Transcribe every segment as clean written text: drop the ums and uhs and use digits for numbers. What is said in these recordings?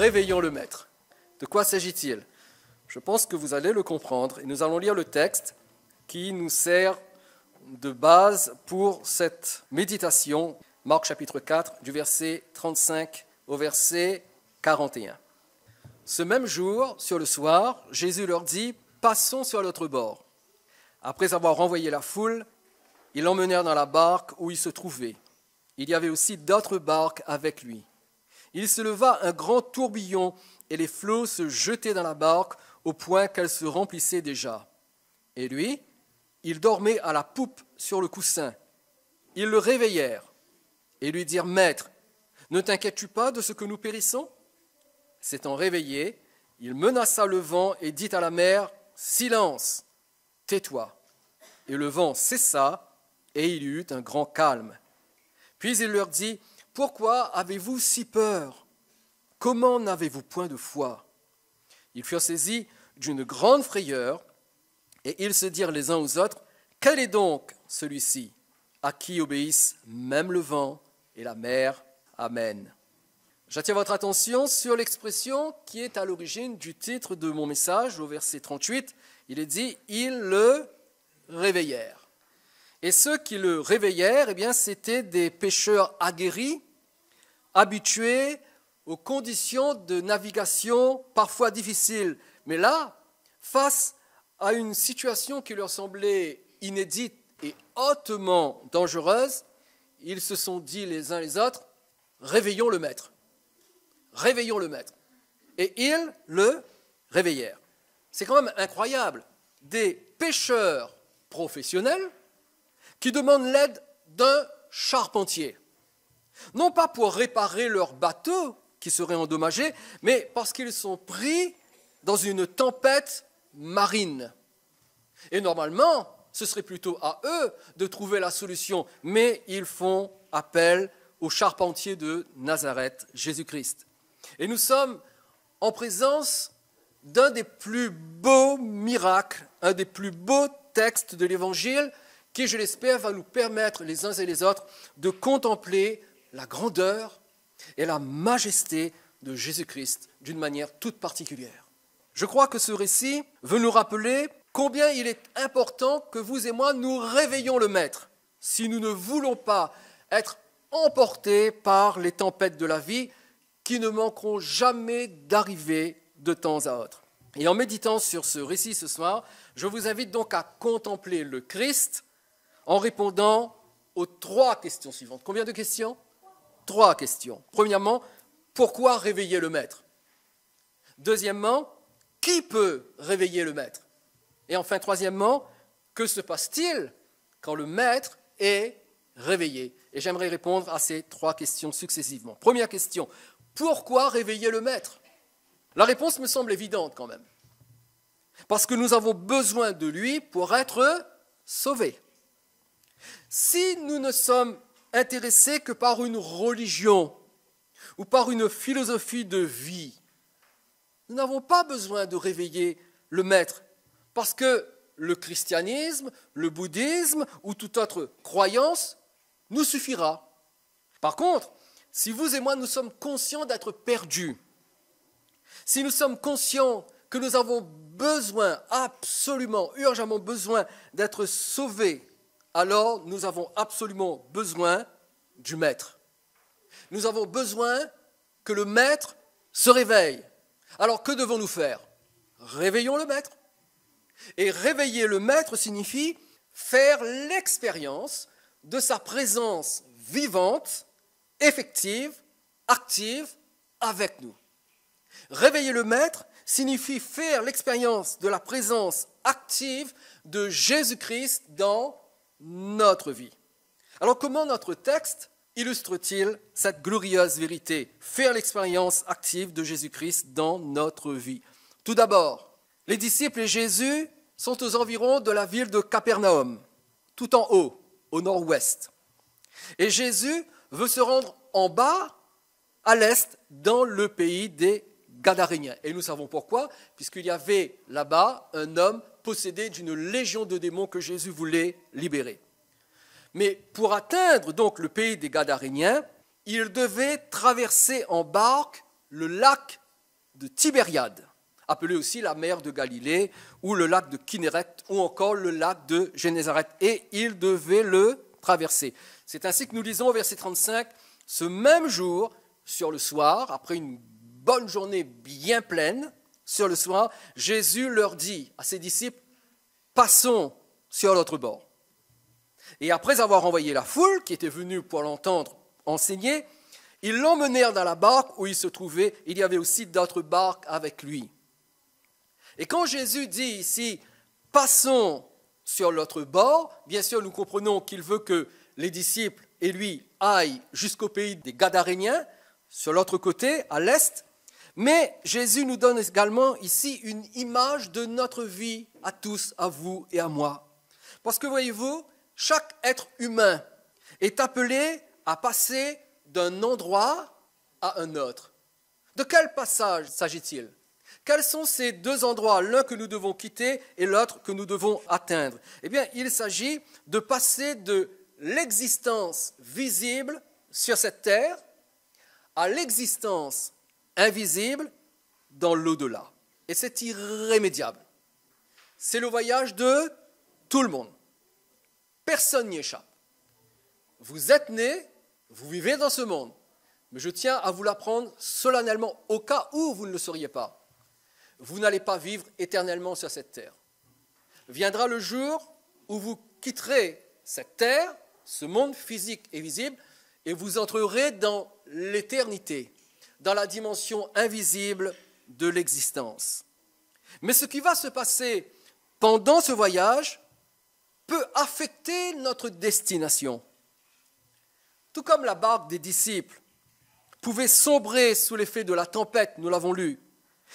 réveillons le maître. De quoi s'agit-il? Je pense que vous allez le comprendre et nous allons lire le texte qui nous sert de base pour cette méditation. Marc chapitre 4 du verset 35 au verset 41. Ce même jour, sur le soir, Jésus leur dit « Passons sur l'autre bord ». Après avoir renvoyé la foule, ils l'emmenèrent dans la barque où il se trouvait. Il y avait aussi d'autres barques avec lui. Il se leva un grand tourbillon et les flots se jetaient dans la barque au point qu'elle se remplissait déjà. Et lui, il dormait à la poupe sur le coussin. Ils le réveillèrent et lui dirent « Maître, ne t'inquiètes-tu pas de ce que nous périssons ?» S'étant réveillé, il menaça le vent et dit à la mer « Silence, tais-toi !» Et le vent cessa et il y eut un grand calme. Puis il leur dit « Pourquoi avez-vous si peur? Comment n'avez-vous point de foi ?» Ils furent saisis d'une grande frayeur et ils se dirent les uns aux autres « Quel est donc celui-ci à qui obéissent même le vent et la mer? Amen. » J'attire votre attention sur l'expression qui est à l'origine du titre de mon message, au verset 38. Il est dit « Ils le réveillèrent ». Et ceux qui le réveillèrent, eh bien, c'étaient des pêcheurs aguerris, habitués aux conditions de navigation parfois difficiles. Mais là, face à une situation qui leur semblait inédite et hautement dangereuse, ils se sont dit les uns les autres « Réveillons le maître ». Réveillons le maître. Et ils le réveillèrent. C'est quand même incroyable. Des pêcheurs professionnels qui demandent l'aide d'un charpentier. Non pas pour réparer leur bateau qui serait endommagé, mais parce qu'ils sont pris dans une tempête marine. Et normalement, ce serait plutôt à eux de trouver la solution, mais ils font appel au charpentier de Nazareth, Jésus-Christ. Et nous sommes en présence d'un des plus beaux miracles, un des plus beaux textes de l'Évangile qui, je l'espère, va nous permettre les uns et les autres de contempler la grandeur et la majesté de Jésus-Christ d'une manière toute particulière. Je crois que ce récit veut nous rappeler combien il est important que vous et moi nous réveillions le Maître si nous ne voulons pas être emportés par les tempêtes de la vie qui ne manqueront jamais d'arriver de temps à autre. Et en méditant sur ce récit ce soir, je vous invite donc à contempler le Christ en répondant aux 3 questions suivantes. Combien de questions? 3 questions. Premièrement, pourquoi réveiller le Maître? Deuxièmement, qui peut réveiller le Maître? Et enfin, troisièmement, que se passe-t-il quand le Maître est réveillé? Et j'aimerais répondre à ces 3 questions successivement. Première question, pourquoi réveiller le Maître? La réponse me semble évidente quand même. Parce que nous avons besoin de lui pour être sauvés. Si nous ne sommes intéressés que par une religion ou par une philosophie de vie, nous n'avons pas besoin de réveiller le Maître, parce que le christianisme, le bouddhisme ou toute autre croyance nous suffira. Par contre, si vous et moi nous sommes conscients d'être perdus, si nous sommes conscients que nous avons besoin, absolument, urgemment besoin d'être sauvés, alors nous avons absolument besoin du Maître. Nous avons besoin que le Maître se réveille. Alors que devons-nous faire? Réveillons le Maître. Et réveiller le Maître signifie faire l'expérience de sa présence vivante, effective, active avec nous. Réveiller le Maître signifie faire l'expérience de la présence active de Jésus-Christ dans notre vie. Alors comment notre texte illustre-t-il cette glorieuse vérité? Faire l'expérience active de Jésus-Christ dans notre vie. Tout d'abord, les disciples et Jésus sont aux environs de la ville de Capernaum, tout en haut, au nord-ouest. Et Jésus veut se rendre en bas, à l'est, dans le pays des Gadaréniens. Et nous savons pourquoi, puisqu'il y avait là-bas un homme possédé d'une légion de démons que Jésus voulait libérer. Mais pour atteindre donc le pays des Gadaréniens, il devait traverser en barque le lac de Tibériade, appelé aussi la mer de Galilée, ou le lac de Kinneret, ou encore le lac de Génézareth. Et ils devaient le traverser. C'est ainsi que nous lisons au verset 35, « Ce même jour, sur le soir, après une bonne journée bien pleine, sur le soir, Jésus leur dit à ses disciples, « Passons sur l'autre bord. » Et après avoir envoyé la foule, qui était venue pour l'entendre enseigner, ils l'emmenèrent dans la barque où il se trouvait. Il y avait aussi d'autres barques avec lui. Et quand Jésus dit ici, « Passons sur l'autre bord », bien sûr, nous comprenons qu'il veut que les disciples et lui aillent jusqu'au pays des Gadaréniens, sur l'autre côté, à l'est. Mais Jésus nous donne également ici une image de notre vie à tous, à vous et à moi. Parce que voyez-vous, chaque être humain est appelé à passer d'un endroit à un autre. De quel passage s'agit-il ? Quels sont ces deux endroits, l'un que nous devons quitter et l'autre que nous devons atteindre ? Eh bien, il s'agit de passer de l'existence visible sur cette terre à l'existence invisible dans l'au-delà. Et c'est irrémédiable. C'est le voyage de tout le monde. Personne n'y échappe. Vous êtes né, vous vivez dans ce monde. Mais je tiens à vous l'apprendre solennellement au cas où vous ne le sauriez pas. Vous n'allez pas vivre éternellement sur cette terre. Viendra le jour où vous quitterez cette terre, ce monde physique et visible, et vous entrerez dans l'éternité, dans la dimension invisible de l'existence. Mais ce qui va se passer pendant ce voyage peut affecter notre destination. Tout comme la barque des disciples pouvait sombrer sous l'effet de la tempête, nous l'avons lu,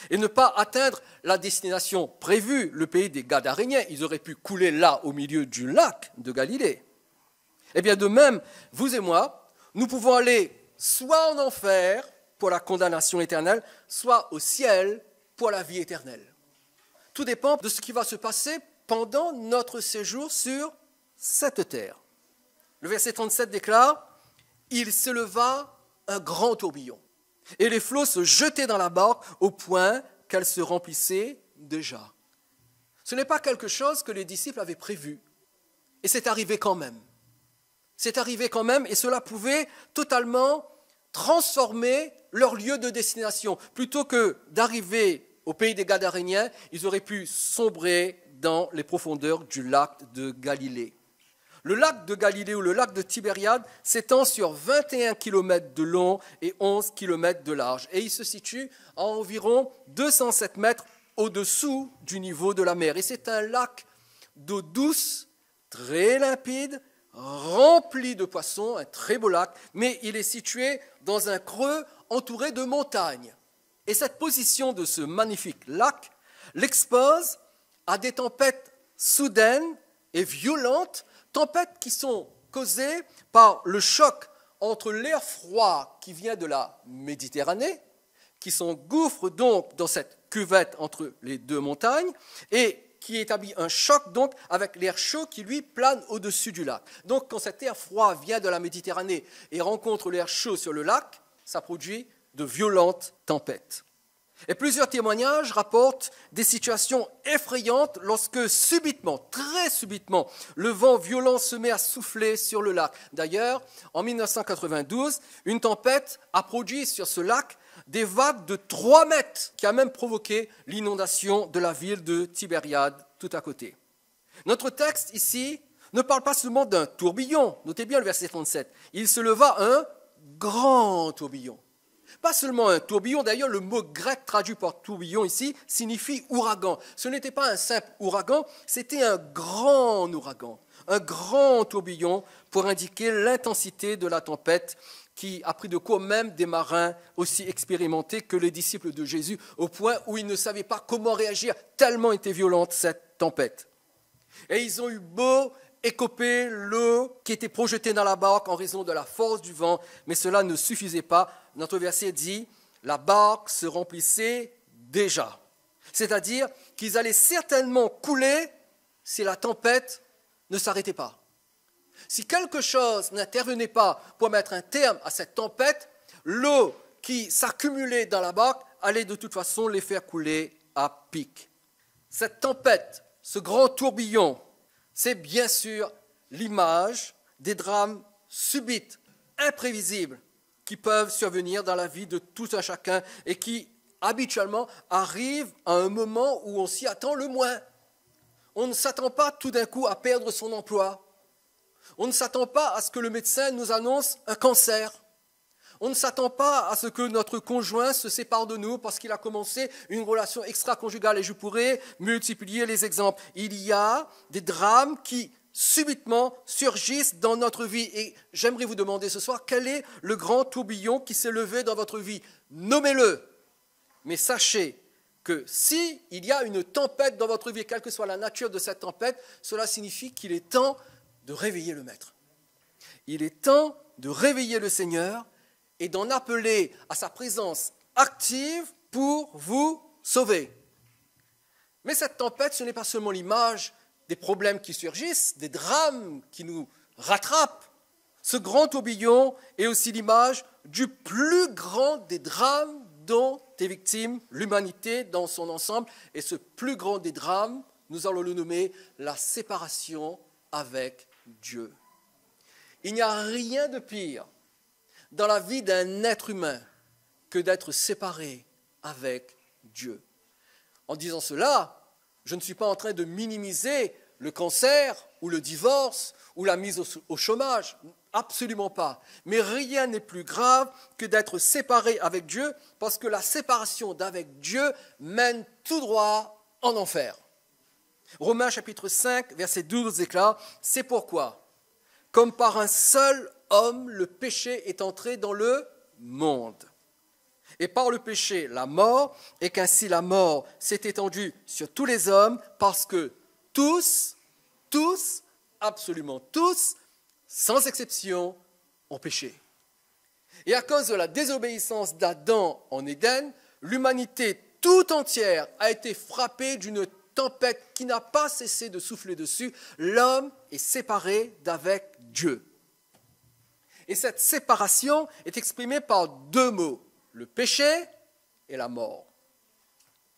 et ne pas atteindre la destination prévue, le pays des Gadaréniens. Ils auraient pu couler là, au milieu du lac de Galilée. Eh bien, de même, vous et moi, nous pouvons aller soit en enfer pour la condamnation éternelle, soit au ciel pour la vie éternelle. Tout dépend de ce qui va se passer pendant notre séjour sur cette terre. Le verset 37 déclare « Il s'éleva un grand tourbillon, et les flots se jetaient dans la barque au point qu'elle se remplissait déjà. » Ce n'est pas quelque chose que les disciples avaient prévu, et c'est arrivé quand même. C'est arrivé quand même, et cela pouvait totalement transformer leur lieu de destination. Plutôt que d'arriver au pays des Gadaréniens, ils auraient pu sombrer dans les profondeurs du lac de Galilée. Le lac de Galilée ou le lac de Tibériade s'étend sur 21 km de long et 11 km de large. Et il se situe à environ 207 mètres au-dessous du niveau de la mer. Et c'est un lac d'eau douce, très limpide, rempli de poissons, un très beau lac, mais il est situé dans un creux entouré de montagnes. Et cette position de ce magnifique lac l'expose à des tempêtes soudaines et violentes, tempêtes qui sont causées par le choc entre l'air froid qui vient de la Méditerranée, qui s'engouffre donc dans cette cuvette entre les deux montagnes, et qui établit un choc donc avec l'air chaud qui lui plane au-dessus du lac. Donc quand cet air froid vient de la Méditerranée et rencontre l'air chaud sur le lac, ça produit de violentes tempêtes. Et plusieurs témoignages rapportent des situations effrayantes lorsque subitement, très subitement, le vent violent se met à souffler sur le lac. D'ailleurs, en 1992, une tempête a produit sur ce lac des vagues de 3 mètres, qui a même provoqué l'inondation de la ville de Tibériade, tout à côté. Notre texte ici ne parle pas seulement d'un tourbillon. Notez bien le verset 37. Il se leva un grand tourbillon. Pas seulement un tourbillon, d'ailleurs le mot grec traduit par tourbillon ici signifie ouragan. Ce n'était pas un simple ouragan, c'était un grand ouragan, un grand tourbillon pour indiquer l'intensité de la tempête qui a pris de court même des marins aussi expérimentés que les disciples de Jésus, au point où ils ne savaient pas comment réagir, tellement était violente cette tempête. Et ils ont eu beau écoper l'eau qui était projetée dans la barque en raison de la force du vent, mais cela ne suffisait pas. Notre verset dit « la barque se remplissait déjà ». C'est-à-dire qu'ils allaient certainement couler si la tempête ne s'arrêtait pas. Si quelque chose n'intervenait pas pour mettre un terme à cette tempête, l'eau qui s'accumulaient dans la barque allaient de toute façon les faire couler à pic. Cette tempête, ce grand tourbillon, c'est bien sûr l'image des drames subites, imprévisibles, qui peuvent survenir dans la vie de tout un chacun et qui, habituellement, arrivent à un moment où on s'y attend le moins. On ne s'attend pas tout d'un coup à perdre son emploi. On ne s'attend pas à ce que le médecin nous annonce un cancer. On ne s'attend pas à ce que notre conjoint se sépare de nous parce qu'il a commencé une relation extra-conjugale. Et je pourrais multiplier les exemples. Il y a des drames qui subitement surgissent dans notre vie. Et j'aimerais vous demander ce soir, quel est le grand tourbillon qui s'est levé dans votre vie? Nommez-le. Mais sachez que s'il y a une tempête dans votre vie, quelle que soit la nature de cette tempête, cela signifie qu'il est temps de réveiller le Maître. Il est temps de réveiller le Seigneur et d'en appeler à sa présence active pour vous sauver. Mais cette tempête, ce n'est pas seulement l'image des problèmes qui surgissent, des drames qui nous rattrapent. Ce grand tourbillon est aussi l'image du plus grand des drames dont est victime l'humanité dans son ensemble. Et ce plus grand des drames, nous allons le nommer la séparation avec Dieu. Il n'y a rien de pire dans la vie d'un être humain que d'être séparé avec Dieu. En disant cela, je ne suis pas en train de minimiser le cancer ou le divorce ou la mise au chômage. Absolument pas. Mais rien n'est plus grave que d'être séparé avec Dieu parce que la séparation d'avec Dieu mène tout droit en enfer. Romains chapitre 5, verset 12 déclare « C'est pourquoi, comme par un seul homme, le péché est entré dans le monde. Et par le péché, la mort, et qu'ainsi la mort s'est étendue sur tous les hommes, parce que tous, absolument tous, sans exception, ont péché. Et à cause de la désobéissance d'Adam en Éden, l'humanité tout entière a été frappée d'une tempête qui n'a pas cessé de souffler dessus. L'homme est séparé d'avec Dieu. Et cette séparation est exprimée par deux mots, le péché et la mort.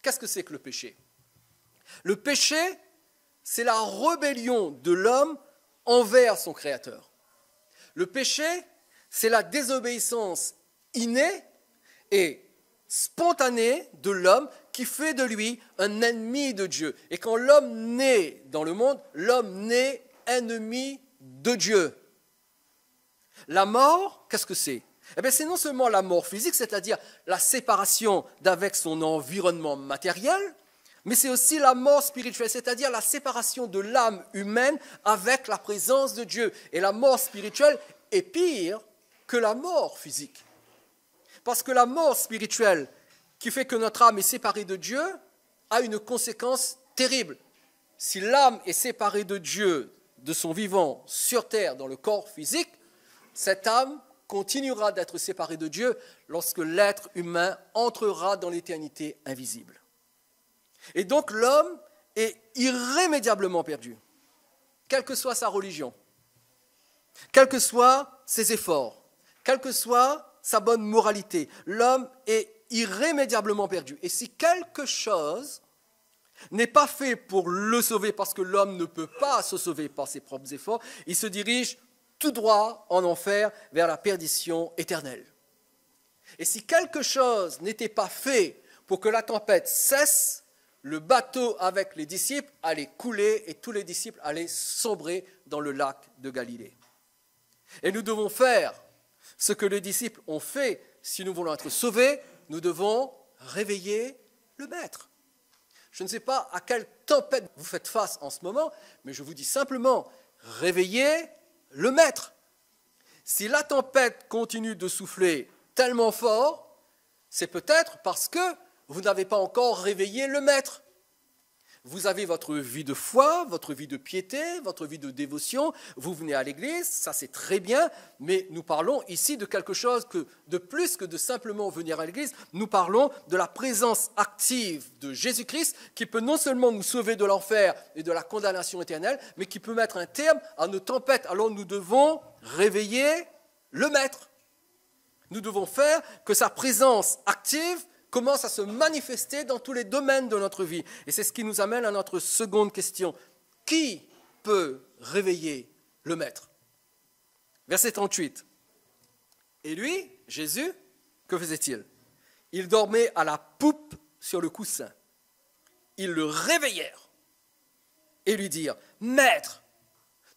Qu'est-ce que c'est que le péché? Le péché, c'est la rébellion de l'homme envers son Créateur. Le péché, c'est la désobéissance innée et spontanée de l'homme qui fait de lui un ennemi de Dieu. Et quand l'homme naît dans le monde, l'homme naît ennemi de Dieu. La mort, qu'est-ce que c'est? Eh bien, c'est non seulement la mort physique, c'est-à-dire la séparation d'avec son environnement matériel, mais c'est aussi la mort spirituelle, c'est-à-dire la séparation de l'âme humaine avec la présence de Dieu. Et la mort spirituelle est pire que la mort physique. Parce que la mort spirituelle, qui fait que notre âme est séparée de Dieu, a une conséquence terrible. Si l'âme est séparée de Dieu, de son vivant sur terre, dans le corps physique, cette âme continuera d'être séparée de Dieu lorsque l'être humain entrera dans l'éternité invisible. Et donc l'homme est irrémédiablement perdu, quelle que soit sa religion, quels que soient ses efforts, quelle que soit sa bonne moralité. L'homme est irrémédiablement perdu. Et si quelque chose n'est pas fait pour le sauver, parce que l'homme ne peut pas se sauver par ses propres efforts, il se dirige tout droit en enfer vers la perdition éternelle. Et si quelque chose n'était pas fait pour que la tempête cesse, le bateau avec les disciples allait couler et tous les disciples allaient sombrer dans le lac de Galilée. Et nous devons faire ce que les disciples ont fait. Si nous voulons être sauvés, nous devons réveiller le Maître. Je ne sais pas à quelle tempête vous faites face en ce moment, mais je vous dis simplement, réveillez le Maître. Si la tempête continue de souffler tellement fort, c'est peut-être parce que vous n'avez pas encore réveillé le Maître. Vous avez votre vie de foi, votre vie de piété, votre vie de dévotion, vous venez à l'église, ça c'est très bien, mais nous parlons ici de quelque chose de plus que de simplement venir à l'église. Nous parlons de la présence active de Jésus-Christ qui peut non seulement nous sauver de l'enfer et de la condamnation éternelle, mais qui peut mettre un terme à nos tempêtes. Alors nous devons réveiller le Maître. Nous devons faire que sa présence active commence à se manifester dans tous les domaines de notre vie. Et c'est ce qui nous amène à notre seconde question. Qui peut réveiller le Maître? Verset 38. Et lui, Jésus, que faisait-il? Il dormait à la poupe sur le coussin. Ils le réveillèrent et lui dirent, « Maître,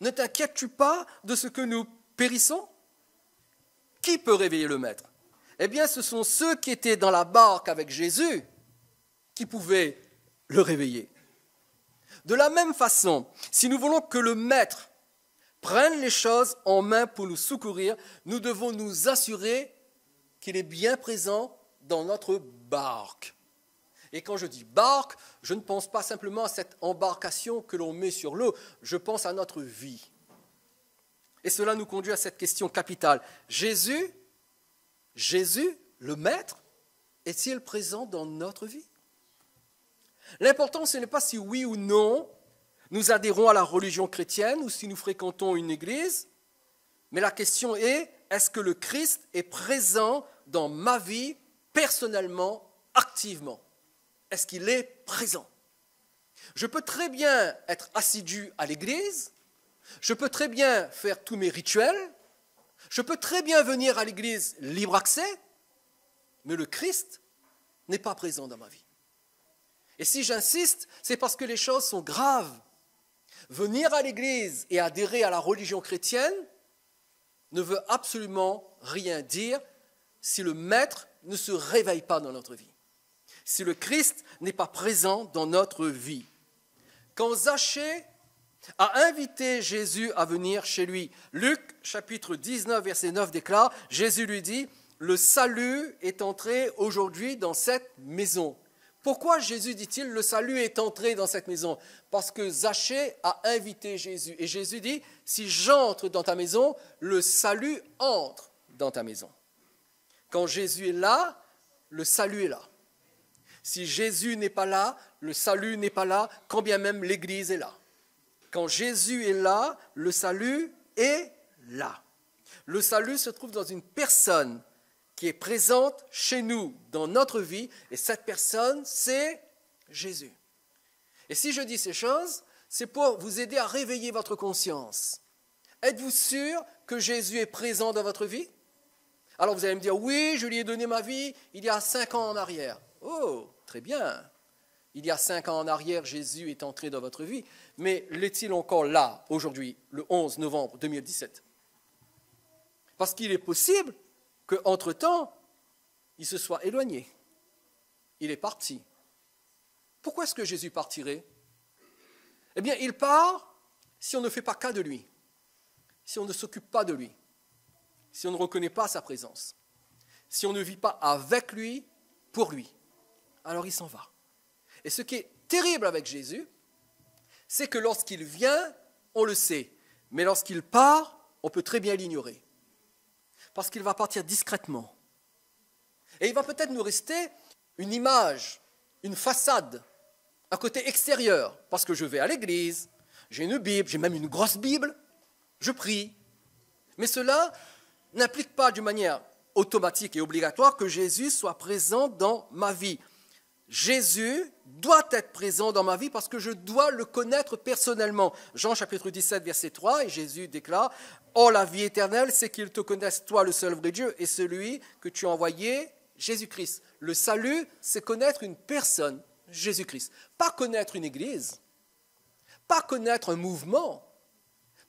ne t'inquiètes-tu pas de ce que nous périssons ?» Qui peut réveiller le Maître? Eh bien, ce sont ceux qui étaient dans la barque avec Jésus qui pouvaient le réveiller. De la même façon, si nous voulons que le Maître prenne les choses en main pour nous secourir, nous devons nous assurer qu'il est bien présent dans notre barque. Et quand je dis barque, je ne pense pas simplement à cette embarcation que l'on met sur l'eau, je pense à notre vie. Et cela nous conduit à cette question capitale. Jésus, le Maître, est-il présent dans notre vie? L'important, ce n'est pas si oui ou non nous adhérons à la religion chrétienne ou si nous fréquentons une église, mais la question est, est-ce que le Christ est présent dans ma vie personnellement, activement? Est-ce qu'il est présent? Je peux très bien être assidu à l'église, je peux très bien faire tous mes rituels, je peux très bien venir à l'église libre accès, mais le Christ n'est pas présent dans ma vie. Et si j'insiste, c'est parce que les choses sont graves. Venir à l'église et adhérer à la religion chrétienne ne veut absolument rien dire si le Maître ne se réveille pas dans notre vie, si le Christ n'est pas présent dans notre vie. Quand Zachée a invité Jésus à venir chez lui, Luc chapitre 19 verset 9 déclare, Jésus lui dit, « Le salut est entré aujourd'hui dans cette maison. » Pourquoi Jésus dit-il, le salut est entré dans cette maison? Parce que Zachée a invité Jésus. Et Jésus dit, si j'entre dans ta maison, le salut entre dans ta maison. Quand Jésus est là, le salut est là. Si Jésus n'est pas là, le salut n'est pas là, quand bien même l'Église est là. Quand Jésus est là, le salut est là. Le salut se trouve dans une personne qui est présente chez nous, dans notre vie, et cette personne, c'est Jésus. Et si je dis ces choses, c'est pour vous aider à réveiller votre conscience. Êtes-vous sûr que Jésus est présent dans votre vie? Alors vous allez me dire, oui, je lui ai donné ma vie il y a 5 ans en arrière. Oh, très bien. Il y a 5 ans en arrière, Jésus est entré dans votre vie, mais l'est-il encore là, aujourd'hui, le 11 novembre 2017? Parce qu'il est possible qu'entre-temps, il se soit éloigné. Il est parti. Pourquoi est-ce que Jésus partirait? Eh bien, il part si on ne fait pas cas de lui, si on ne s'occupe pas de lui, si on ne reconnaît pas sa présence, si on ne vit pas avec lui, pour lui. Alors il s'en va. Et ce qui est terrible avec Jésus, c'est que lorsqu'il vient, on le sait, mais lorsqu'il part, on peut très bien l'ignorer. Parce qu'il va partir discrètement. Et il va peut-être nous rester une image, une façade, un côté extérieur, parce que je vais à l'église, j'ai une Bible, j'ai même une grosse Bible, je prie. Mais cela n'implique pas d'une manière automatique et obligatoire que Jésus soit présent dans ma vie. Jésus doit être présent dans ma vie parce que je dois le connaître personnellement. Jean chapitre 17, verset 3, et Jésus déclare « Oh, la vie éternelle, c'est qu'ils te connaissent, toi, le seul vrai Dieu, et celui que tu as envoyé, Jésus-Christ. » Le salut, c'est connaître une personne, Jésus-Christ. Pas connaître une église, pas connaître un mouvement,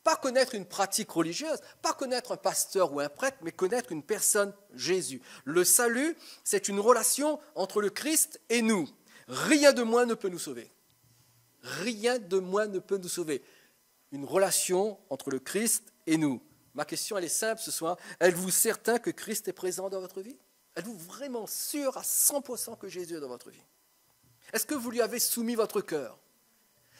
pas connaître une pratique religieuse, pas connaître un pasteur ou un prêtre, mais connaître une personne, Jésus. Le salut, c'est une relation entre le Christ et nous. Rien de moins ne peut nous sauver. Rien de moins ne peut nous sauver. Une relation entre le Christ et nous. Ma question, elle est simple ce soir. Êtes-vous certain que Christ est présent dans votre vie? Êtes-vous vraiment sûr à 100% que Jésus est dans votre vie? Est-ce que vous lui avez soumis votre cœur?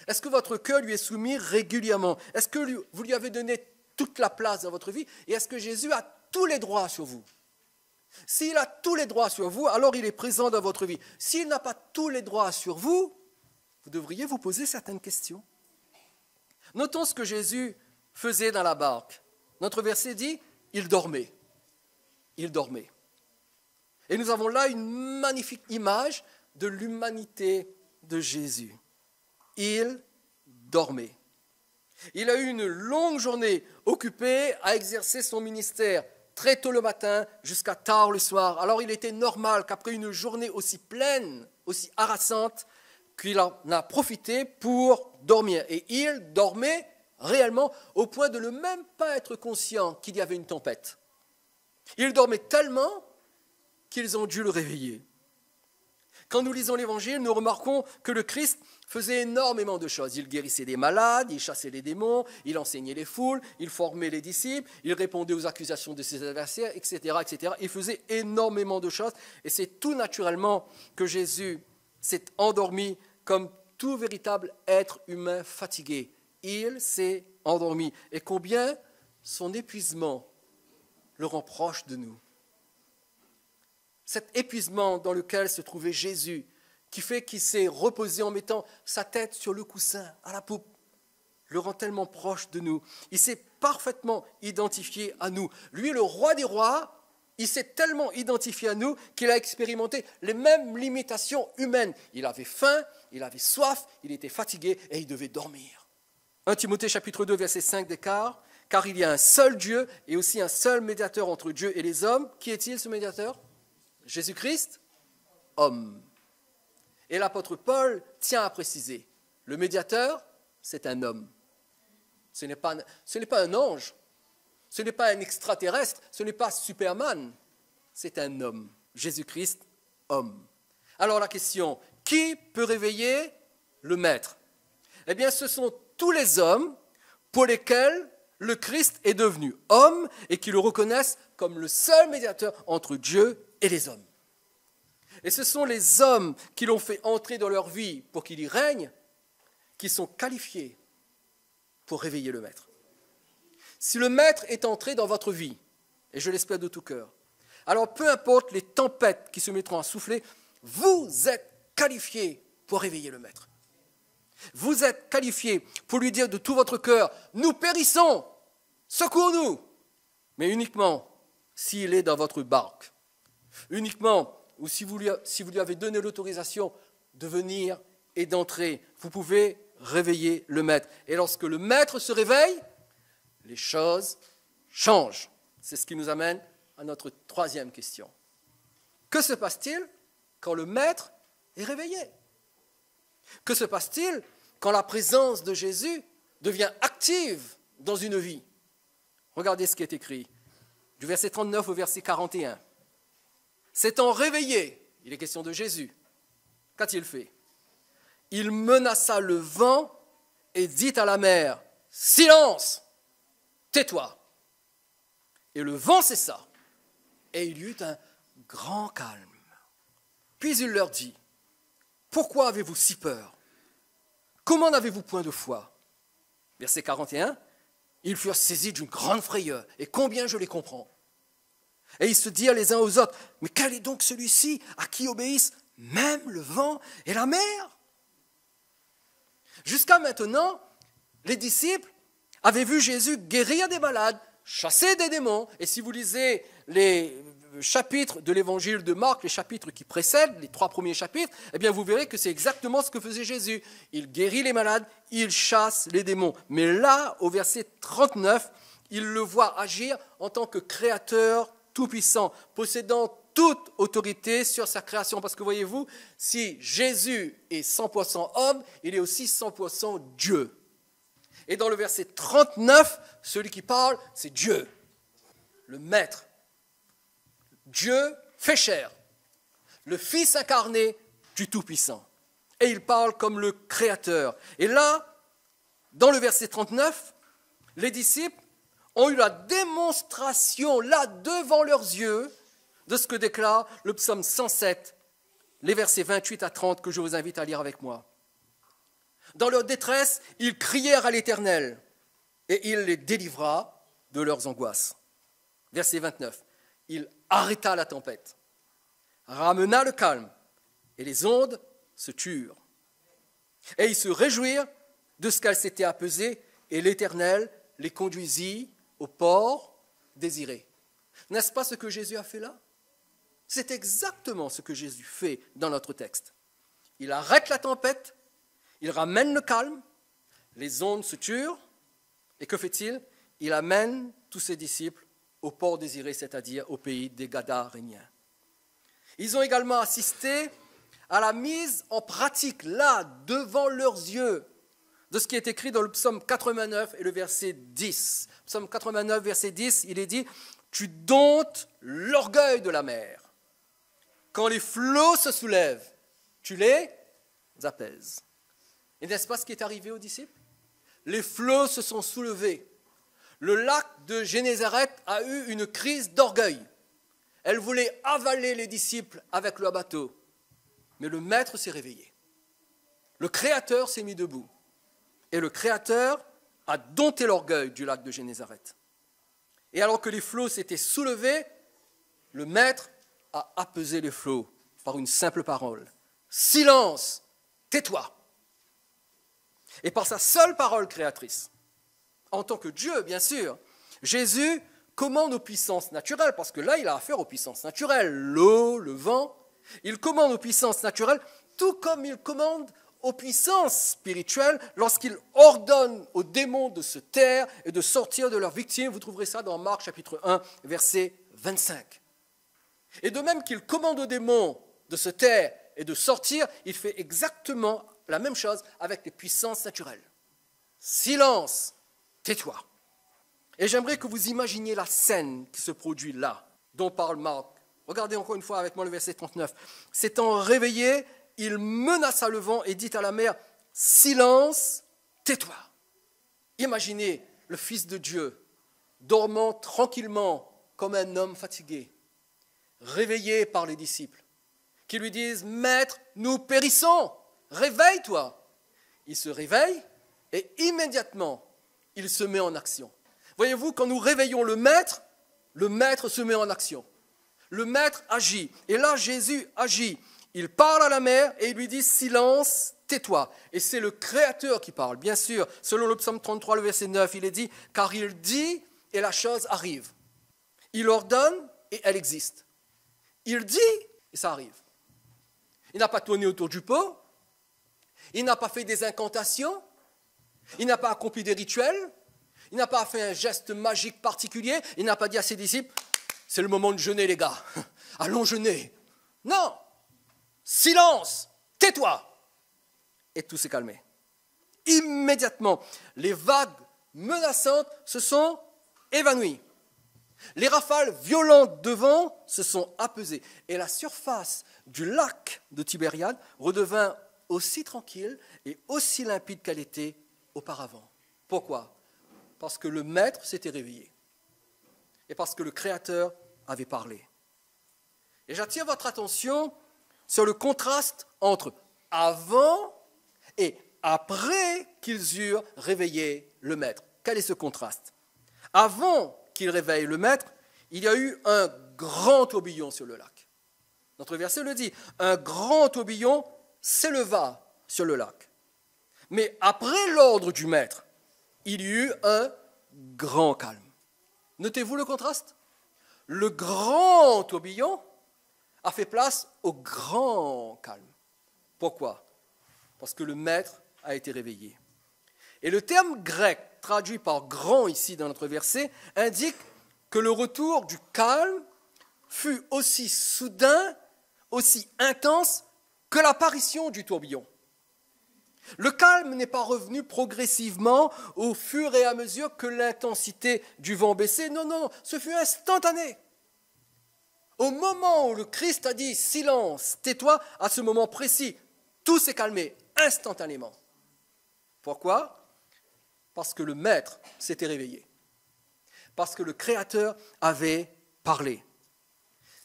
Est-ce que votre cœur lui est soumis régulièrement? Est-ce que vous lui avez donné toute la place dans votre vie? Et est-ce que Jésus a tous les droits sur vous? S'il a tous les droits sur vous, alors il est présent dans votre vie. S'il n'a pas tous les droits sur vous, vous devriez vous poser certaines questions. Notons ce que Jésus faisait dans la barque. Notre verset dit, il dormait. il dormait. Et nous avons là une magnifique image de l'humanité de Jésus. Il dormait. Il a eu une longue journée occupée à exercer son ministère très tôt le matin jusqu'à tard le soir. Alors il était normal qu'après une journée aussi pleine, aussi harassante, qu'il en a profité pour dormir. Et il dormait réellement au point de ne même pas être conscient qu'il y avait une tempête. Il dormait tellement qu'ils ont dû le réveiller. Quand nous lisons l'Évangile, nous remarquons que le Christ faisait énormément de choses. Il guérissait des malades, il chassait les démons, il enseignait les foules, il formait les disciples, il répondait aux accusations de ses adversaires, etc., etc. Il faisait énormément de choses et c'est tout naturellement que Jésus s'est endormi comme tout véritable être humain fatigué. Il s'est endormi. Et combien son épuisement le rend proche de nous. Cet épuisement dans lequel se trouvait Jésus, qui fait qu'il s'est reposé en mettant sa tête sur le coussin, à la poupe, le rend tellement proche de nous. Il s'est parfaitement identifié à nous. Lui, le roi des rois, il s'est tellement identifié à nous qu'il a expérimenté les mêmes limitations humaines. Il avait faim, il avait soif, il était fatigué et il devait dormir. 1 Timothée chapitre 2, verset 5 d'écart. Car il y a un seul Dieu et aussi un seul médiateur entre Dieu et les hommes. Qui est-il ce médiateur ? Jésus-Christ, homme. Et l'apôtre Paul tient à préciser, le médiateur, c'est un homme. Ce n'est pas un ange, ce n'est pas un extraterrestre, ce n'est pas Superman, c'est un homme. Jésus-Christ, homme. Alors la question, qui peut réveiller le maître ? Eh bien, ce sont tous les hommes pour lesquels le Christ est devenu homme et qui le reconnaissent comme le seul médiateur entre Dieu et les hommes. Et ce sont les hommes qui l'ont fait entrer dans leur vie pour qu'il y règne, qui sont qualifiés pour réveiller le maître. Si le maître est entré dans votre vie, et je l'espère de tout cœur, alors peu importe les tempêtes qui se mettront à souffler, vous êtes qualifiés pour réveiller le maître. Vous êtes qualifiés pour lui dire de tout votre cœur, nous périssons, secours-nous, mais uniquement s'il est dans votre barque, uniquement ou si vous lui avez donné l'autorisation de venir et d'entrer, vous pouvez réveiller le maître. Et lorsque le maître se réveille, les choses changent. C'est ce qui nous amène à notre troisième question. Que se passe-t-il quand le maître est réveillé ? Que se passe-t-il quand la présence de Jésus devient active dans une vie ? Regardez ce qui est écrit, du verset 39 au verset 41. S'étant réveillé, il est question de Jésus, qu'a-t-il fait ? Il menaça le vent et dit à la mer, « Silence, tais-toi !» Et le vent cessa, et il y eut un grand calme. Puis il leur dit, « Pourquoi avez-vous si peur ? Comment n'avez-vous point de foi ?» Verset 41, ils furent saisis d'une grande frayeur, et combien je les comprends. Et ils se dirent les uns aux autres, « Mais quel est donc celui-ci à qui obéissent même le vent et la mer ?» Jusqu'à maintenant, les disciples avaient vu Jésus guérir des malades, chasser des démons. Et si vous lisez les chapitres de l'évangile de Marc, les chapitres qui précèdent, les 3 premiers chapitres, eh bien vous verrez que c'est exactement ce que faisait Jésus. Il guérit les malades, il chasse les démons. Mais là, au verset 39, il le voit agir en tant que créateur tout-puissant, possédant toute autorité sur sa création. Parce que voyez-vous, si Jésus est 100% homme, il est aussi 100% Dieu. Et dans le verset 39, celui qui parle, c'est Dieu, le Maître. Dieu fait chair, le Fils incarné du Tout-Puissant. Et il parle comme le Créateur. Et là, dans le verset 39, les disciples ont eu la démonstration, là, devant leurs yeux, de ce que déclare le psaume 107, les versets 28 à 30, que je vous invite à lire avec moi. Dans leur détresse, ils crièrent à l'Éternel, et il les délivra de leurs angoisses. Verset 29, il arrêta la tempête, ramena le calme, et les ondes se turent. Et ils se réjouirent de ce qu'elles s'étaient apaisées, et l'Éternel les conduisit au port désiré. N'est-ce pas ce que Jésus a fait là? C'est exactement ce que Jésus fait dans notre texte. Il arrête la tempête, il ramène le calme, les ondes se turent, et que fait-il? Il amène tous ses disciples au port désiré, c'est-à-dire au pays des Gadaréniens. Ils ont également assisté à la mise en pratique, là, devant leurs yeux, de ce qui est écrit dans le psaume 89 et le verset 10. Psaume 89, verset 10, il est dit « Tu domptes l'orgueil de la mer. Quand les flots se soulèvent, tu les apaises. » Et n'est-ce pas ce qui est arrivé aux disciples? Les flots se sont soulevés. Le lac de Génézareth a eu une crise d'orgueil. Elle voulait avaler les disciples avec le bateau. Mais le maître s'est réveillé. Le Créateur s'est mis debout. Et le Créateur a dompté l'orgueil du lac de Génézareth. Et alors que les flots s'étaient soulevés, le maître a apaisé les flots par une simple parole. Silence, tais-toi. Et par sa seule parole créatrice, en tant que Dieu, bien sûr, Jésus commande aux puissances naturelles, parce que là, il a affaire aux puissances naturelles, l'eau, le vent. Il commande aux puissances naturelles, tout comme il commande aux puissances spirituelles lorsqu'il ordonne aux démons de se taire et de sortir de leurs victimes. Vous trouverez ça dans Marc chapitre 1, verset 25. Et de même qu'il commande aux démons de se taire et de sortir, il fait exactement la même chose avec les puissances naturelles. Silence, tais-toi. Et j'aimerais que vous imaginiez la scène qui se produit là, dont parle Marc. Regardez encore une fois avec moi le verset 39. S'étant réveillé, il menaça le vent et dit à la mer, « Silence, tais-toi » Imaginez le Fils de Dieu dormant tranquillement comme un homme fatigué, réveillé par les disciples, qui lui disent « Maître, nous périssons, réveille-toi » Il se réveille et immédiatement, il se met en action. Voyez-vous, quand nous réveillons le maître se met en action. Le maître agit. Et là, Jésus agit. Il parle à la mer et il lui dit « Silence, tais-toi ». Et c'est le Créateur qui parle. Bien sûr, selon le psaume 33, le verset 9, il est dit « Car il dit et la chose arrive ». Il ordonne et elle existe. Il dit et ça arrive. Il n'a pas tourné autour du pot. Il n'a pas fait des incantations. Il n'a pas accompli des rituels. Il n'a pas fait un geste magique particulier. Il n'a pas dit à ses disciples « C'est le moment de jeûner, les gars. Allons jeûner. » Non. Silence, tais-toi. Et tout s'est calmé. Immédiatement, les vagues menaçantes se sont évanouies. Les rafales violentes de vent se sont apaisées. Et la surface du lac de Tibériade redevint aussi tranquille et aussi limpide qu'elle était auparavant. Pourquoi? Parce que le Maître s'était réveillé. Et parce que le Créateur avait parlé. Et j'attire votre attention sur le contraste entre avant et après qu'ils eurent réveillé le Maître. Quel est ce contraste? Avant qu'il réveille le Maître, il y a eu un grand tourbillon sur le lac. Notre verset le dit, un grand tourbillon s'éleva sur le lac. Mais après l'ordre du Maître, il y eut un grand calme. Notez-vous le contraste? Le grand tourbillon a fait place au grand calme. Pourquoi? Parce que le Maître a été réveillé. Et le terme grec traduit par grand ici dans notre verset indique que le retour du calme fut aussi soudain, aussi intense que l'apparition du tourbillon. Le calme n'est pas revenu progressivement au fur et à mesure que l'intensité du vent baissait. Non, non, ce fut instantané. Au moment où le Christ a dit « Silence, tais-toi », à ce moment précis, tout s'est calmé instantanément. Pourquoi? Parce que le Maître s'était réveillé. Parce que le Créateur avait parlé.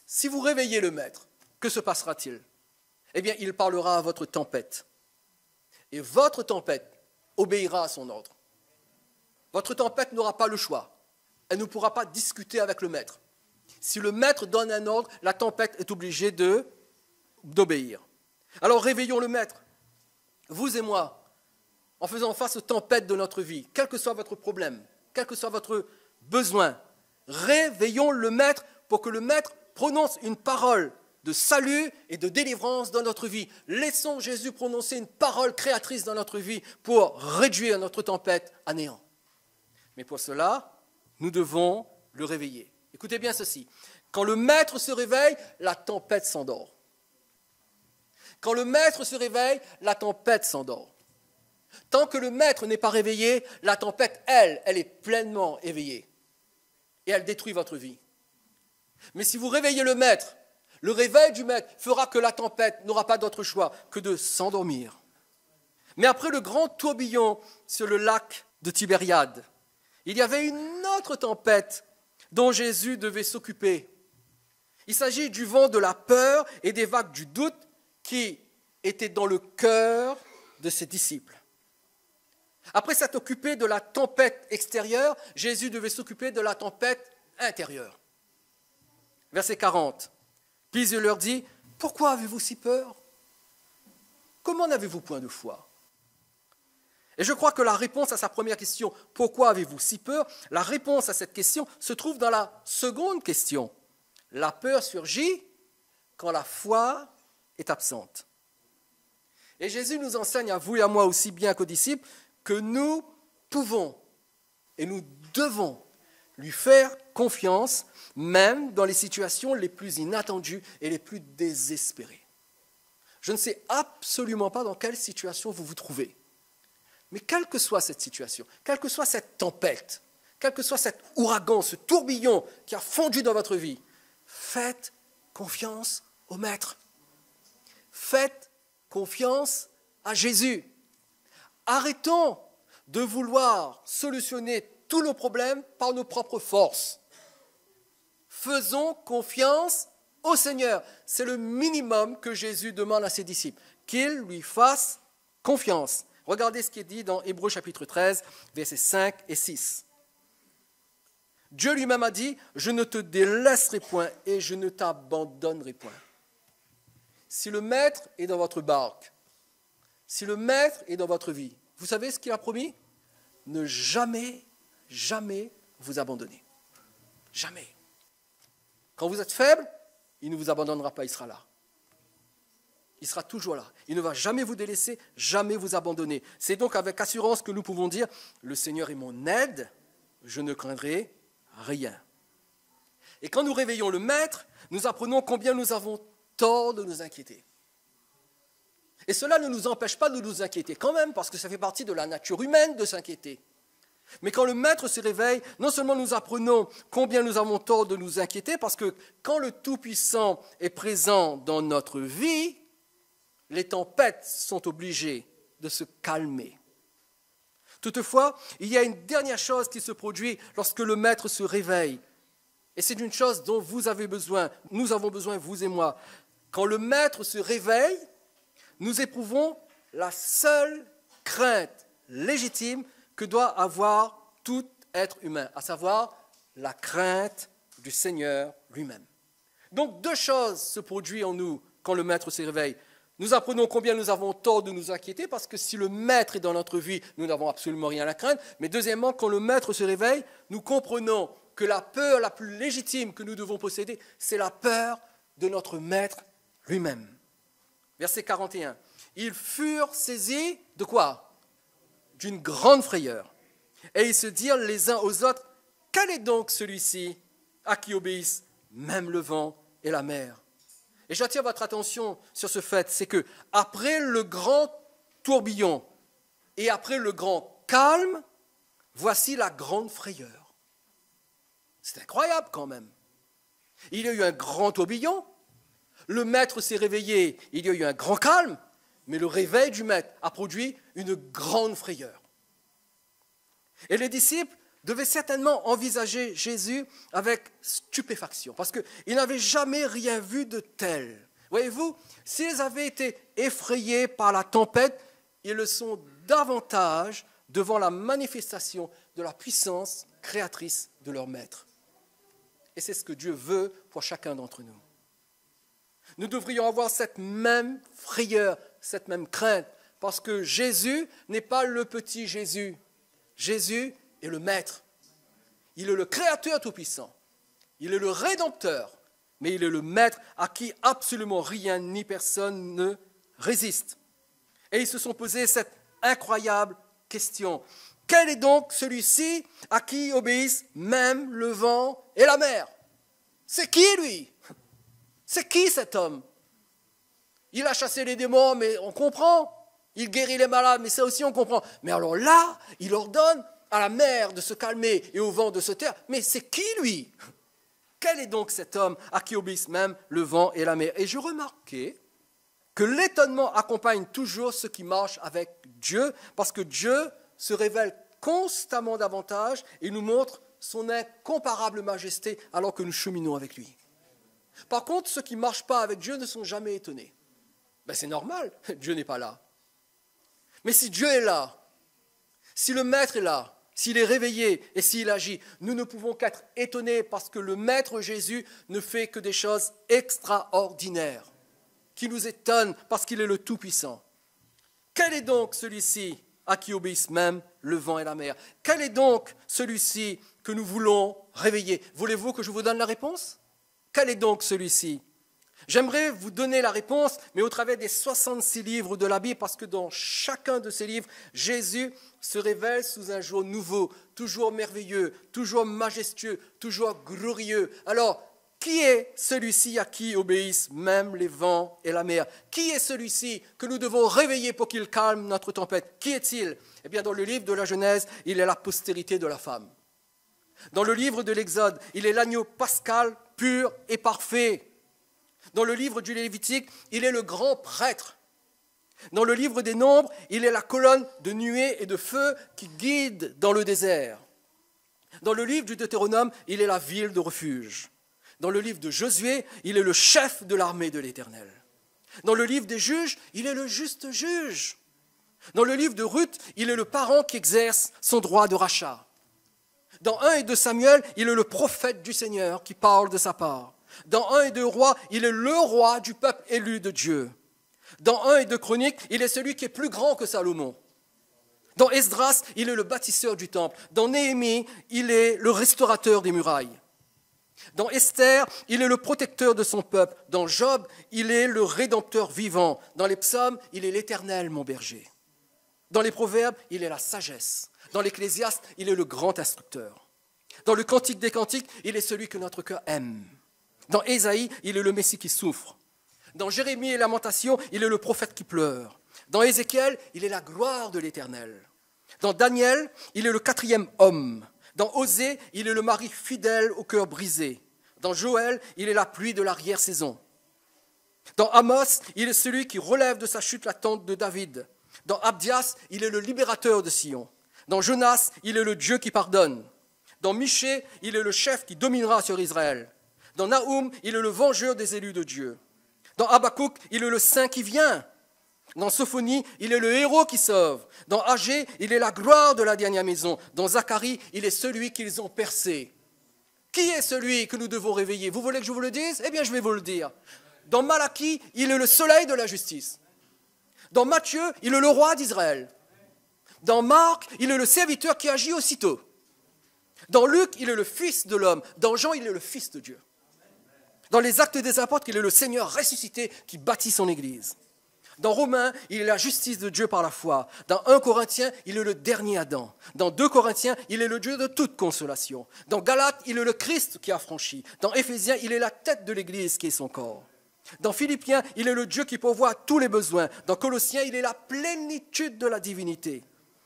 Si vous réveillez le Maître, que se passera-t-il? Eh bien, il parlera à votre tempête. Et votre tempête obéira à son ordre. Votre tempête n'aura pas le choix. Elle ne pourra pas discuter avec le Maître. Si le Maître donne un ordre, la tempête est obligée d'obéir. Alors réveillons le Maître, vous et moi, en faisant face aux tempêtes de notre vie, quel que soit votre problème, quel que soit votre besoin, Réveillons le Maître pour que le Maître prononce une parole de salut et de délivrance dans notre vie. Laissons Jésus prononcer une parole créatrice dans notre vie pour réduire notre tempête à néant. Mais pour cela, nous devons le réveiller. Écoutez bien ceci. Quand le Maître se réveille, la tempête s'endort. Quand le Maître se réveille, la tempête s'endort. Tant que le Maître n'est pas réveillé, la tempête, elle est pleinement éveillée. Et elle détruit votre vie. Mais si vous réveillez le Maître, le réveil du Maître fera que la tempête n'aura pas d'autre choix que de s'endormir. Mais après le grand tourbillon sur le lac de Tibériade, il y avait une autre tempête dont Jésus devait s'occuper. Il s'agit du vent de la peur et des vagues du doute qui étaient dans le cœur de ses disciples. Après s'être occupé de la tempête extérieure, Jésus devait s'occuper de la tempête intérieure. Verset 40. Puis il leur dit, « Pourquoi avez-vous si peur? Comment n'avez-vous point de foi ?» Et je crois que la réponse à sa première question, « Pourquoi avez-vous si peur ?» la réponse à cette question se trouve dans la seconde question. La peur surgit quand la foi est absente. Et Jésus nous enseigne à vous et à moi aussi bien qu'aux disciples que nous pouvons et nous devons lui faire confiance, même dans les situations les plus inattendues et les plus désespérées. Je ne sais absolument pas dans quelle situation vous vous trouvez, mais quelle que soit cette situation, quelle que soit cette tempête, quel que soit cet ouragan, ce tourbillon qui a fondu dans votre vie, faites confiance au Maître. Faites confiance à Jésus. Arrêtons de vouloir solutionner tous nos problèmes par nos propres forces. Faisons confiance au Seigneur. C'est le minimum que Jésus demande à ses disciples, qu'ils lui fassent confiance. Regardez ce qui est dit dans Hébreux chapitre 13, versets 5 et 6. Dieu lui-même a dit, « Je ne te délaisserai point et je ne t'abandonnerai point. » Si le Maître est dans votre barque, si le Maître est dans votre vie, vous savez ce qu'il a promis? Ne jamais, jamais vous abandonner. Jamais. Quand vous êtes faible, il ne vous abandonnera pas, il sera là. Il sera toujours là. Il ne va jamais vous délaisser, jamais vous abandonner. C'est donc avec assurance que nous pouvons dire, le Seigneur est mon aide, je ne craindrai rien. Et quand nous réveillons le Maître, nous apprenons combien nous avons tort de nous inquiéter. Et cela ne nous empêche pas de nous inquiéter quand même, parce que ça fait partie de la nature humaine de s'inquiéter. Mais quand le Maître se réveille, non seulement nous apprenons combien nous avons tort de nous inquiéter, parce que quand le Tout-Puissant est présent dans notre vie, les tempêtes sont obligées de se calmer. Toutefois, il y a une dernière chose qui se produit lorsque le Maître se réveille. Et c'est une chose dont vous avez besoin, nous avons besoin, vous et moi. Quand le Maître se réveille, nous éprouvons la seule crainte légitime que doit avoir tout être humain, à savoir la crainte du Seigneur lui-même. Donc deux choses se produisent en nous quand le Maître se réveille. Nous apprenons combien nous avons tort de nous inquiéter, parce que si le Maître est dans notre vie, nous n'avons absolument rien à craindre. Mais deuxièmement, quand le Maître se réveille, nous comprenons que la peur la plus légitime que nous devons posséder, c'est la peur de notre Maître lui-même. Verset 41. Ils furent saisis de quoi? D'une grande frayeur. Et ils se dirent les uns aux autres, quel est donc celui-ci à qui obéissent même le vent et la mer? Et j'attire votre attention sur ce fait, c'est que après le grand tourbillon et après le grand calme, voici la grande frayeur. C'est incroyable quand même. Il y a eu un grand tourbillon, le Maître s'est réveillé, il y a eu un grand calme, mais le réveil du Maître a produit une grande frayeur. Et les disciples devaient certainement envisager Jésus avec stupéfaction, parce qu'ils n'avaient jamais rien vu de tel. Voyez-vous, s'ils avaient été effrayés par la tempête, ils le sont davantage devant la manifestation de la puissance créatrice de leur Maître. Et c'est ce que Dieu veut pour chacun d'entre nous. Nous devrions avoir cette même frayeur, cette même crainte, parce que Jésus n'est pas le petit Jésus. Jésus est le Maître. Il est le Créateur tout-puissant. Il est le Rédempteur, mais il est le Maître à qui absolument rien ni personne ne résiste. Et ils se sont posés cette incroyable question. Quel est donc celui-ci à qui obéissent même le vent et la mer? C'est qui lui? C'est qui cet homme? Il a chassé les démons, mais on comprend. Il guérit les malades, mais ça aussi on comprend. Mais alors là, il ordonne à la mer de se calmer et au vent de se taire. Mais c'est qui lui? Quel est donc cet homme à qui obéissent même le vent et la mer? Et je remarquais que l'étonnement accompagne toujours ceux qui marchent avec Dieu, parce que Dieu se révèle constamment davantage et nous montre son incomparable majesté alors que nous cheminons avec lui. Par contre, ceux qui ne marchent pas avec Dieu ne sont jamais étonnés. Ben, c'est normal, Dieu n'est pas là. Mais si Dieu est là, si le Maître est là, s'il est réveillé et s'il agit, nous ne pouvons qu'être étonnés parce que le Maître Jésus ne fait que des choses extraordinaires, qui nous étonnent parce qu'il est le Tout-Puissant. Quel est donc celui-ci à qui obéissent même le vent et la mer? Quel est donc celui-ci que nous voulons réveiller? Voulez-vous que je vous donne la réponse? Quel est donc celui-ci? J'aimerais vous donner la réponse, mais au travers des 66 livres de la Bible, parce que dans chacun de ces livres, Jésus se révèle sous un jour nouveau, toujours merveilleux, toujours majestueux, toujours glorieux. Alors, qui est celui-ci à qui obéissent même les vents et la mer? Qui est celui-ci que nous devons réveiller pour qu'il calme notre tempête? Qui est-il? Eh bien, dans le livre de la Genèse, il est la postérité de la femme. Dans le livre de l'Exode, il est l'agneau pascal pur et parfait. Dans le livre du Lévitique, il est le grand prêtre. Dans le livre des Nombres, il est la colonne de nuée et de feu qui guide dans le désert. Dans le livre du Deutéronome, il est la ville de refuge. Dans le livre de Josué, il est le chef de l'armée de l'Éternel. Dans le livre des juges, il est le juste juge. Dans le livre de Ruth, il est le parent qui exerce son droit de rachat. Dans 1 et 2 Samuel, il est le prophète du Seigneur qui parle de sa part. Dans 1 et 2 Rois, il est le roi du peuple élu de Dieu. Dans 1 et 2 Chroniques, il est celui qui est plus grand que Salomon. Dans Esdras, il est le bâtisseur du temple. Dans Néhémie, il est le restaurateur des murailles. Dans Esther, il est le protecteur de son peuple. Dans Job, il est le rédempteur vivant. Dans les psaumes, il est l'Éternel, mon berger. Dans les proverbes, il est la sagesse. Dans l'Ecclésiaste, il est le grand instructeur. Dans le Cantique des Cantiques, il est celui que notre cœur aime. Dans Ésaïe, il est le Messie qui souffre. Dans Jérémie et Lamentation, il est le prophète qui pleure. Dans Ézéchiel, il est la gloire de l'Éternel. Dans Daniel, il est le 4e homme. Dans Osée, il est le mari fidèle au cœur brisé. Dans Joël, il est la pluie de l'arrière-saison. Dans Amos, il est celui qui relève de sa chute la tente de David. Dans Abdias, il est le libérateur de Sion. Dans Jonas, il est le Dieu qui pardonne. Dans Michée, il est le chef qui dominera sur Israël. Dans Naoum, il est le vengeur des élus de Dieu. Dans Habakkuk, il est le saint qui vient. Dans Sophonie, il est le héros qui sauve. Dans Agé, il est la gloire de la dernière maison. Dans Zacharie, il est celui qu'ils ont percé. Qui est celui que nous devons réveiller? Vous voulez que je vous le dise? Eh bien, je vais vous le dire. Dans Malachie, il est le soleil de la justice. Dans Matthieu, il est le roi d'Israël. Dans Marc, il est le serviteur qui agit aussitôt. Dans Luc, il est le Fils de l'homme. Dans Jean, il est le Fils de Dieu. Dans les Actes des Apôtres, il est le Seigneur ressuscité qui bâtit son Église. Dans Romains, il est la justice de Dieu par la foi. Dans 1 Corinthiens, il est le dernier Adam. Dans 2 Corinthiens, il est le Dieu de toute consolation. Dans Galates, il est le Christ qui a franchi. Dans Éphésiens, il est la tête de l'Église qui est son corps. Dans Philippiens, il est le Dieu qui pourvoit à tous les besoins. Dans Colossiens, il est la plénitude de la divinité.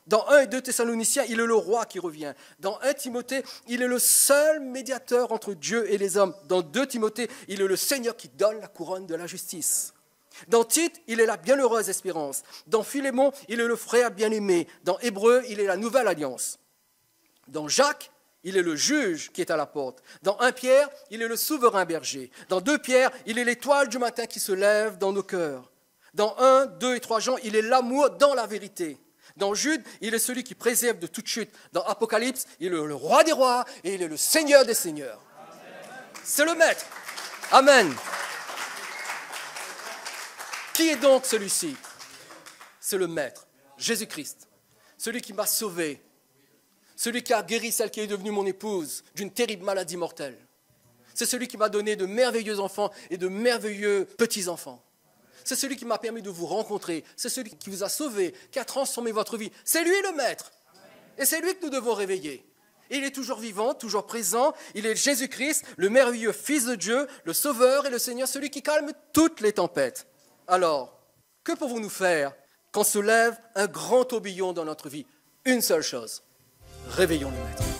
Dans 1 et 2 Thessaloniciens, il est le roi qui revient. Dans 1 Timothée, il est le seul médiateur entre Dieu et les hommes. Dans 2 Timothée, il est le Seigneur qui donne la couronne de la justice. Dans Tite, il est la bienheureuse espérance. Dans Philémon, il est le frère bien-aimé. Dans Hébreux, il est la nouvelle alliance. Dans Jacques, il est le juge qui est à la porte. Dans 1 Pierre, il est le souverain berger. Dans 2 Pierre, il est l'étoile du matin qui se lève dans nos cœurs. Dans 1, 2 et 3 Jean, il est l'amour dans la vérité. Dans Jude, il est celui qui préserve de toute chute. Dans Apocalypse, il est le roi des rois et il est le Seigneur des seigneurs. C'est le Maître. Amen. Qui est donc celui-ci? C'est le Maître, Jésus-Christ, celui qui m'a sauvé, celui qui a guéri celle qui est devenue mon épouse d'une terrible maladie mortelle, C'est celui qui m'a donné de merveilleux enfants et de merveilleux petits-enfants. C'est celui qui m'a permis de vous rencontrer. C'est celui qui vous a sauvé, qui a transformé votre vie. C'est lui le Maître. Et c'est lui que nous devons réveiller. Et il est toujours vivant, toujours présent. Il est Jésus-Christ, le merveilleux Fils de Dieu, le Sauveur et le Seigneur, celui qui calme toutes les tempêtes. Alors, que pouvons-nous faire quand se lève un grand tourbillon dans notre vie? Une seule chose, réveillons le Maître.